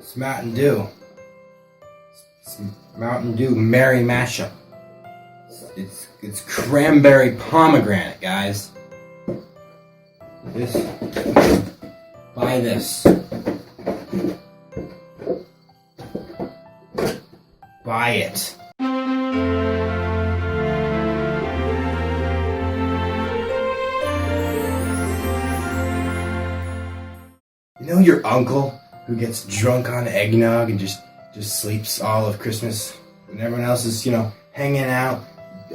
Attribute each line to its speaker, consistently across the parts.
Speaker 1: It's Mountain Dew. It's Mountain Dew Merry Mashup. It's cranberry pomegranate, guys. Buy this. Buy it. You know your uncle who gets drunk on eggnog and just sleeps all of Christmas, and everyone else is, hanging out,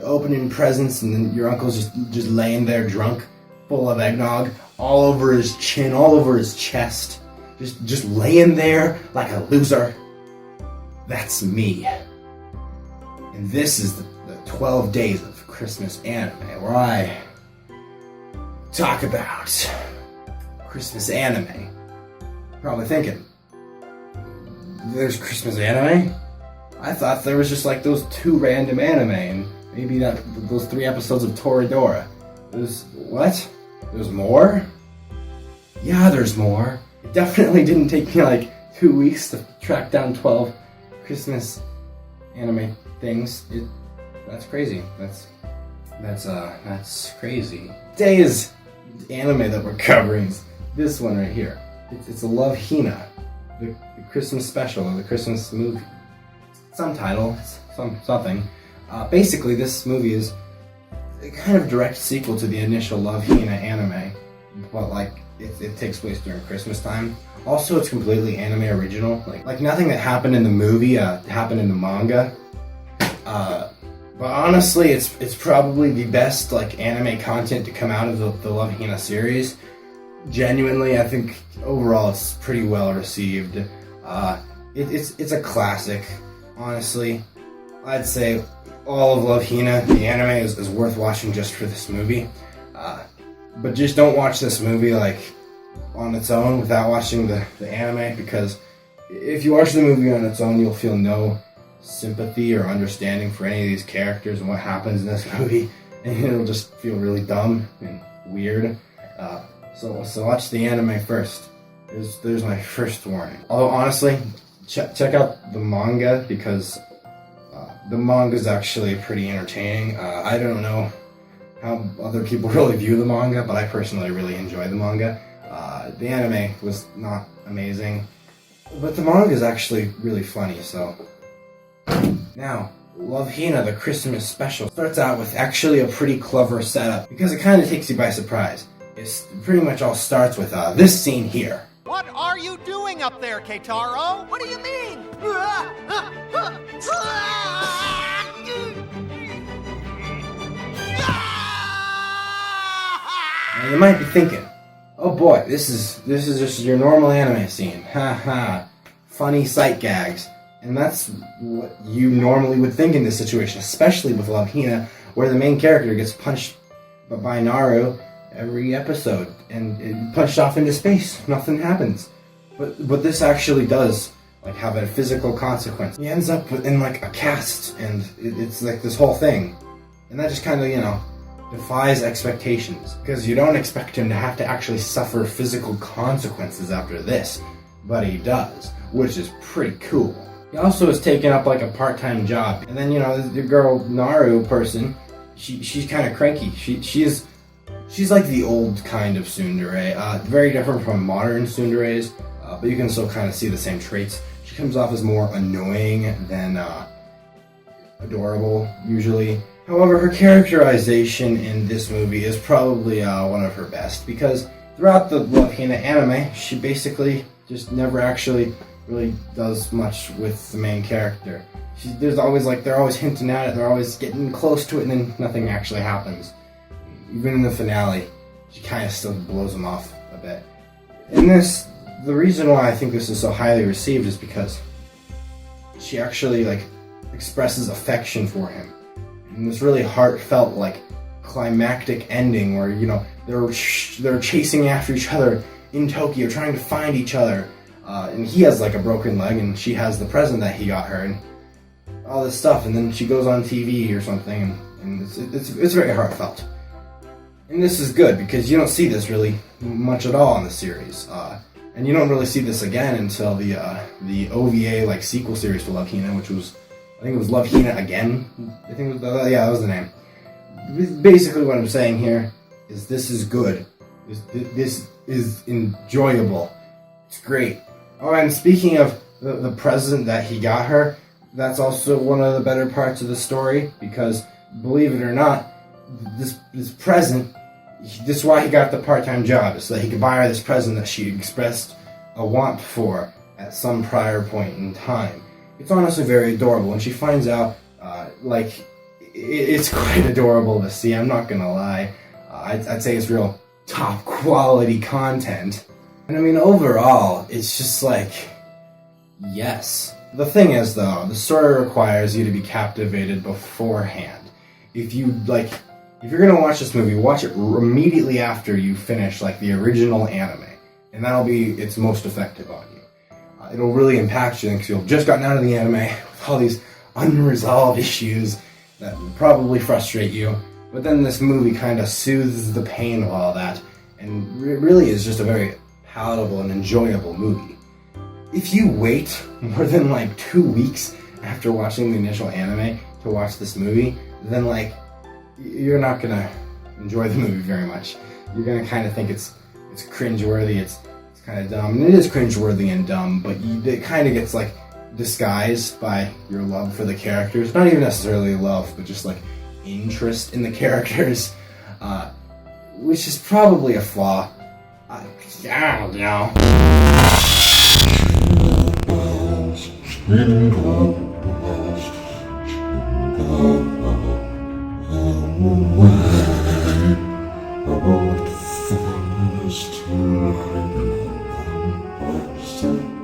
Speaker 1: opening presents, and then your uncle's just laying there drunk, full of eggnog, all over his chin, all over his chest, just laying there like a loser. That's me. And this is the 12 days of Christmas anime, where I talk about Christmas anime. Probably thinking, there's Christmas anime? I thought there was just like those 2 random anime and maybe those 3 episodes of Toradora. What? There's more? Yeah, there's more. It definitely didn't take me like 2 weeks to track down 12 Christmas anime things. That's crazy. That's crazy. Today's anime that we're covering is this one right here. It's a Love Hina, the Christmas special, or the Christmas movie. Some title, something. Basically, this movie is a kind of direct sequel to the initial Love Hina anime, but it takes place during Christmas time. Also, it's completely anime original. Like nothing that happened in the movie happened in the manga. But honestly, it's probably the best anime content to come out of the Love Hina series. Genuinely, I think overall it's pretty well received. It's a classic. Honestly, I'd say all of Love Hina, the anime, is worth watching just for this movie. But just don't watch this movie on its own without watching the anime, because if you watch the movie on its own, you'll feel no sympathy or understanding for any of these characters and what happens in this movie, and it'll just feel really dumb and weird. So watch the anime first. There's my first warning. Although honestly, check out the manga, because the manga is actually pretty entertaining. I don't know how other people really view the manga, but I personally really enjoy the manga. The anime was not amazing, but the manga is actually really funny. So now, Love Hina, the Christmas special, starts out with actually a pretty clever setup, because it kind of takes you by surprise. It pretty much all starts with this scene here.
Speaker 2: What are you doing up there, Keitaro? What do you mean?
Speaker 1: Now you might be thinking, oh boy, this is just your normal anime scene. Ha ha. Funny sight gags. And that's what you normally would think in this situation, especially with Love Hina, where the main character gets punched by Naru every episode and punched off into space. Nothing happens. But this actually does have a physical consequence. He ends up in a cast, and it's this whole thing. And that just kind of, defies expectations, because you don't expect him to have to actually suffer physical consequences after this, but he does, which is pretty cool. He also is taking up a part-time job, and then the girl Naru person, she's kind of cranky. She's like the old kind of tsundere, very different from modern tsunderes, but you can still kind of see the same traits. She comes off as more annoying than adorable, usually. However, her characterization in this movie is probably one of her best, because throughout the Love Hina anime, she basically just never actually really does much with the main character. There's always they're always hinting at it, they're always getting close to it, and then nothing actually happens. Even in the finale, she kind of still blows him off a bit. In this, the reason why I think this is so highly received is because she actually expresses affection for him. And this really heartfelt, climactic ending where, they're chasing after each other in Tokyo, trying to find each other. And he has a broken leg, and she has the present that he got her, and all this stuff. And then she goes on TV or something, and it's very heartfelt. And this is good, because you don't see this really much at all in the series. And you don't really see this again until the OVA like sequel series to Love Hina, which was, I think it was Love Hina Again. I think it was, yeah, that was the name. Basically what I'm saying here is this is good. This is enjoyable. It's great. Oh, and speaking of the present that he got her, that's also one of the better parts of the story, because believe it or not, this present, this is why he got the part-time job, so that he could buy her this present that she expressed a want for at some prior point in time. It's honestly very adorable. When she finds out, it's quite adorable to see, I'm not gonna lie. I'd say it's real top quality content. And I mean, overall, it's just like, yes. The thing is, though, the story requires you to be captivated beforehand. If you're gonna watch this movie, watch it immediately after you finish, like, the original anime. And that'll be its most effective on you. It'll really impact you, because you've just gotten out of the anime with all these unresolved issues that probably frustrate you. But then this movie kind of soothes the pain of all that, and it really is just a very palatable and enjoyable movie. If you wait more than like 2 weeks after watching the initial anime to watch this movie, then like you're not gonna enjoy the movie very much. You're gonna kind of think it's cringeworthy, it's kind of dumb, and it is cringeworthy and dumb, but it kind of gets like disguised by your love for the characters. Not even necessarily love, but just like interest in the characters, which is probably a flaw. I don't know.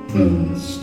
Speaker 3: Please,